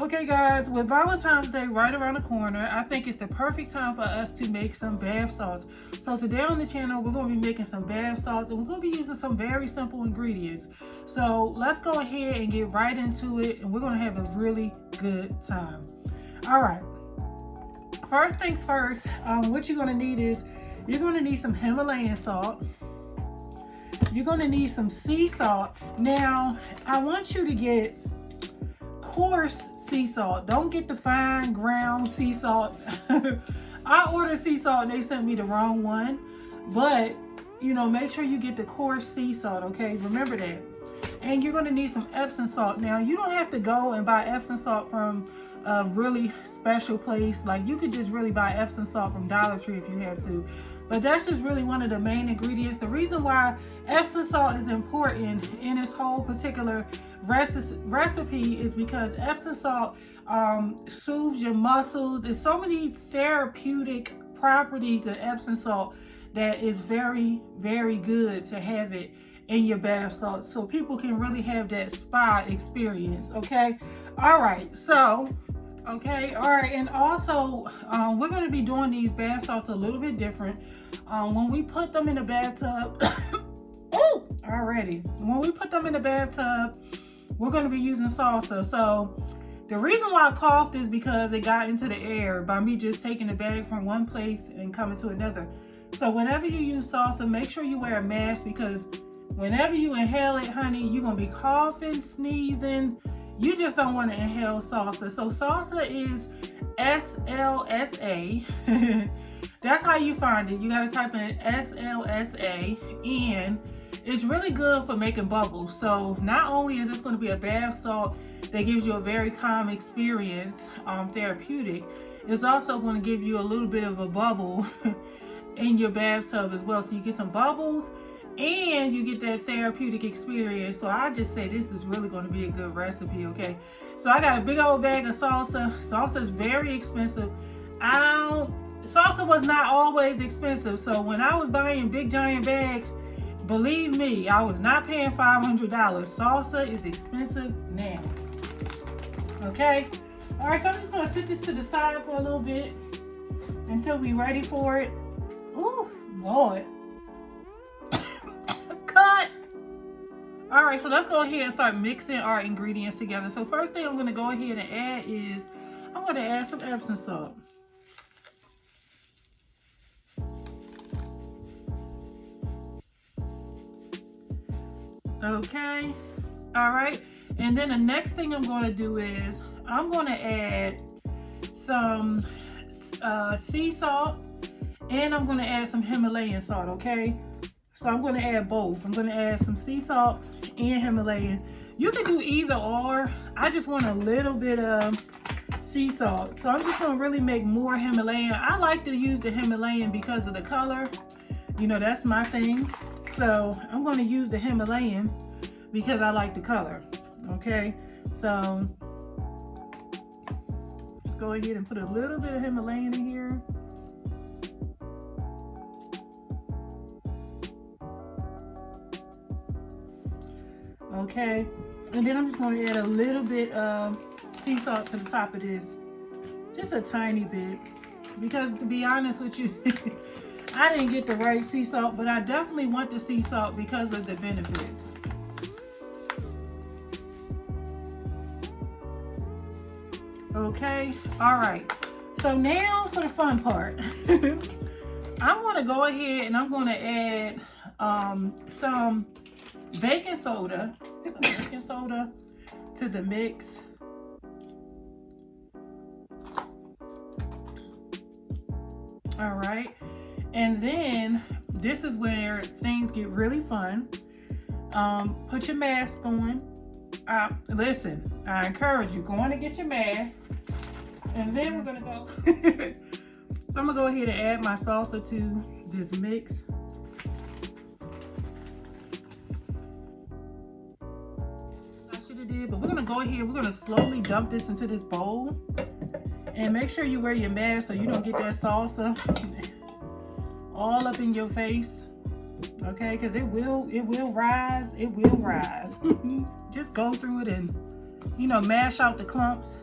Okay guys, with Valentine's Day right around the corner, I think it's the perfect time for us to make some bath salts. So today on the channel, we're going to be making some bath salts and we're going to be using some very simple ingredients. So let's go ahead and get right into it, and we're going to have a really good time. All right, first things first, what you're going to need is, you're going to need some Himalayan salt. You're going to need some sea salt. Now, I want you to get coarse sea salt. Don't get the fine ground sea salt. I ordered sea salt and they sent me the wrong one. But, you know, make sure you get the coarse sea salt, okay? Remember that. And you're going to need some Epsom salt. Now, you don't have to go and buy Epsom salt from a really special place. Like, you could just really buy Epsom salt from Dollar Tree if you have to. But that's just really one of the main ingredients. The reason why Epsom salt is important in this whole particular recipe is because Epsom salt soothes your muscles. There's so many therapeutic properties of Epsom salt that is very, very good to have it in your bath salt, so people can really have that spa experience. Okay, all right, so okay, all right, and also we're going to be doing these bath salts a little bit different. When we put them in the bathtub oh, already, when we put them in the bathtub, we're going to be using salsa. So the reason why I coughed is because it got into the air by me just taking the bag from one place and coming to another. So whenever you use salsa, make sure you wear a mask, because whenever you inhale it, honey, you're going to be coughing, sneezing. You just don't want to inhale salsa. So salsa is SLSA. That's how you find it. You got to type in SLSA, and it's really good for making bubbles. So not only is this going to be a bath salt that gives you a very calm experience, therapeutic, it's also going to give you a little bit of a bubble in your bathtub as well. So you get some bubbles and you get that therapeutic experience. So I just say this is really going to be a good recipe, okay? So I got a big old bag of salsa. Salsa is very expensive. Salsa was not always expensive. So when I was buying big giant bags, believe me, I was not paying $500. Salsa is expensive now. Okay? All right, so I'm just going to sit this to the side for a little bit until we're ready for it. Ooh, Lord. Cut! All right, so let's go ahead and start mixing our ingredients together. So first thing I'm going to go ahead and add is, I'm going to add some Epsom salt. Okay, all right, and then the next thing I'm going to do is I'm going to add some sea salt, and I'm going to add some Himalayan salt. Okay, so I'm going to add both. I'm going to add some sea salt and Himalayan. You can do either or. I just want a little bit of sea salt, so I'm just going to really make more Himalayan. I like to use the Himalayan because of the color. You know, that's my thing. So I'm going to use the Himalayan because I like the color. Okay, so let's go ahead and put a little bit of Himalayan in here. Okay, and then I'm just going to add a little bit of sea salt to the top of this, just a tiny bit, because to be honest with you, I didn't get the right sea salt, but I definitely want the sea salt because of the benefits. Okay, all right. So now for the fun part. I'm going to go ahead and I'm going to add some baking soda to the mix. All right. And then this is where things get really fun. Put your mask on. Listen, I encourage you, go on and get your mask. And then we're gonna go. So I'm gonna go ahead and add my salsa to this mix. I should have did, but we're gonna go ahead, we're gonna slowly dump this into this bowl. And make sure you wear your mask so you don't get that salsa all up in your face. Okay, because it will rise. Just go through it and, you know, mash out the clumps.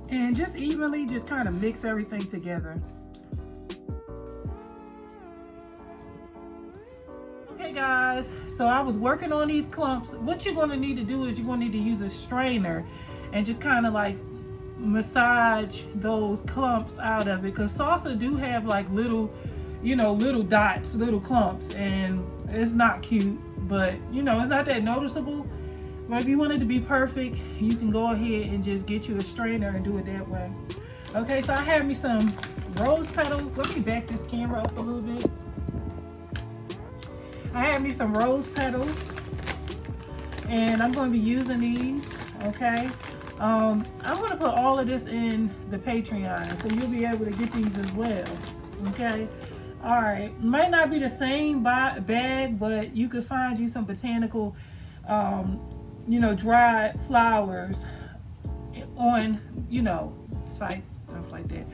And just evenly just kind of mix everything together. Okay guys, so I was working on these clumps. What you're going to need to do is you're going to need to use a strainer and just kind of like massage those clumps out of it, because salsa do have like little, you know, little dots, little clumps, and it's not cute, but you know, it's not that noticeable. But if you want it to be perfect, you can go ahead and just get you a strainer and do it that way. Okay, so I have me some rose petals. Let me back this camera up a little bit. I have me some rose petals, and I'm going to be using these. Okay, I'm going to put all of this in the Patreon, so you'll be able to get these as well. Okay, all right, might not be the same bag, but you could find you some botanical you know, dried flowers on, you know, sites, stuff like that.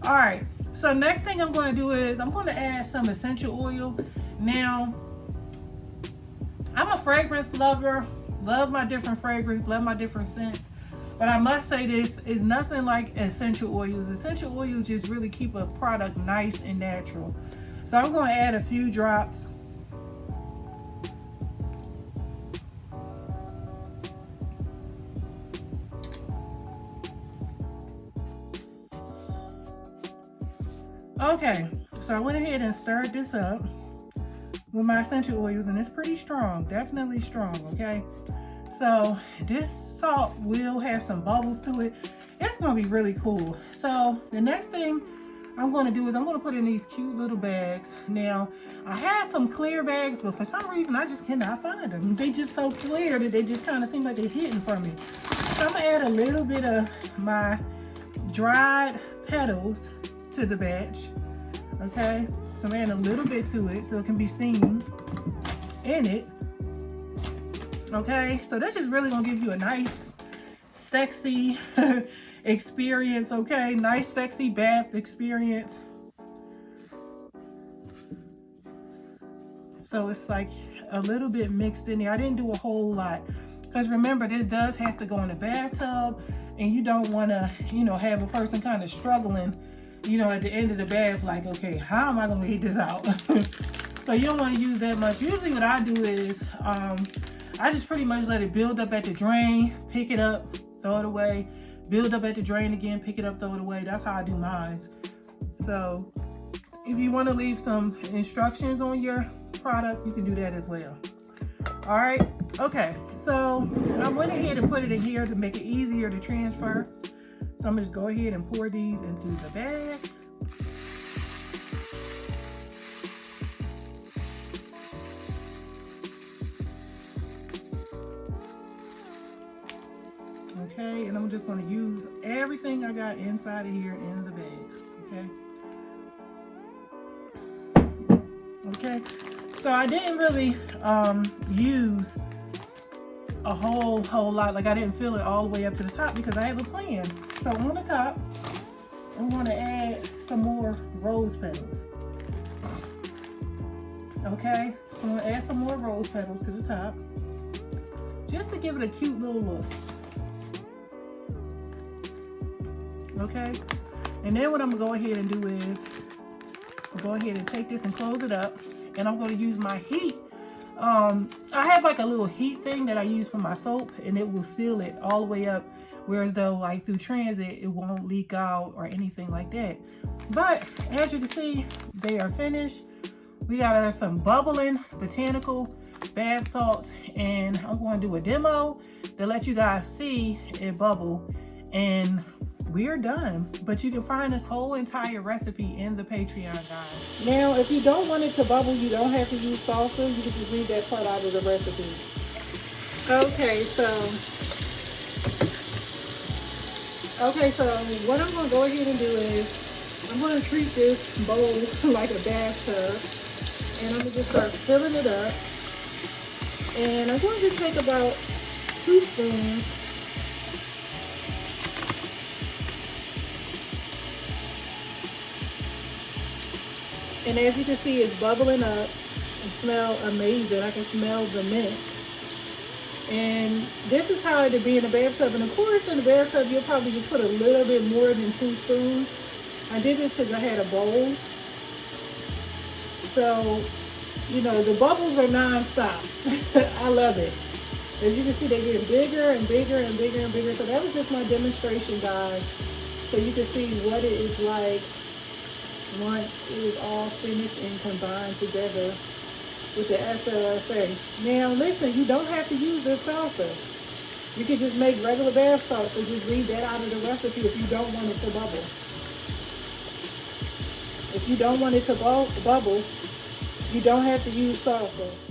All right, so next thing I'm going to do is I'm going to add some essential oil. Now, I'm a fragrance lover, love my different fragrance, love my different scents, but I must say this is nothing like essential oils. Essential oils just really keep a product nice and natural. So I'm going to add a few drops. Okay, so I went ahead and stirred this up with my essential oils, and it's pretty strong, definitely strong. Okay, so this salt will have some bubbles to it. It's gonna be really cool. So the next thing I'm gonna do is I'm gonna put in these cute little bags. Now, I had some clear bags, but for some reason I just cannot find them. They just so clear that they just kind of seem like they're hidden from me. So I'm gonna add a little bit of my dried petals to the batch. Okay, so I'm adding a little bit to it so it can be seen in it. Okay, so this is really gonna give you a nice sexy experience. Okay, nice sexy bath experience. So it's like a little bit mixed in there. I didn't do a whole lot, because remember, this does have to go in the bathtub, and you don't want to, you know, have a person kind of struggling, you know, at the end of the bath, like, okay, how am I going to get this out? So you don't want to use that much. Usually what I do is I just pretty much let it build up at the drain, pick it up, throw it away, build up at the drain again, pick it up, throw it away. That's how I do mine. So if you want to leave some instructions on your product, you can do that as well. All right, okay, so I went ahead and put it in here to make it easier to transfer. So I'm gonna just go ahead and pour these into the bag. Okay, and I'm just gonna use everything I got inside of here in the bags, okay? Okay, so I didn't really use a whole lot. Like, I didn't fill it all the way up to the top because I have a plan. So on the top, I'm going to add some more rose petals. Okay, so I'm going to add some more rose petals to the top, just to give it a cute little look. Okay, and then what I'm going to go ahead and do is I'll go ahead and take this and close it up, and I'm going to use my heat. I have like a little heat thing that I use for my soap, and it will seal it all the way up, whereas though like through transit it won't leak out or anything like that. But as you can see, they are finished. We got some bubbling botanical bath salts, and I'm going to do a demo to let you guys see it bubble, and we're done. But you can find this whole entire recipe in the Patreon, guys. Now, if you don't want it to bubble, you don't have to use salsa. You can just leave that part out of the recipe. Okay, so what I'm going to go ahead and do is I'm going to treat this bowl like a bathtub, and I'm going to just start filling it up. And I'm going to take about 2 spoons. And as you can see, it's bubbling up. It smells amazing. I can smell the mint. And this is how it'd be in the bathtub. And of course, in the bathtub, you'll probably just put a little bit more than 2 spoons. I did this because I had a bowl. So, you know, the bubbles are non-stop. I love it. As you can see, they get bigger and bigger and bigger and bigger. So that was just my demonstration, guys. So you can see what it is like once it is all finished and combined together with the SLSA. Now, listen, you don't have to use this salsa. You can just make regular bath salts, so just leave that out of the recipe if you don't want it to bubble. If you don't want it to bubble, you don't have to use salsa.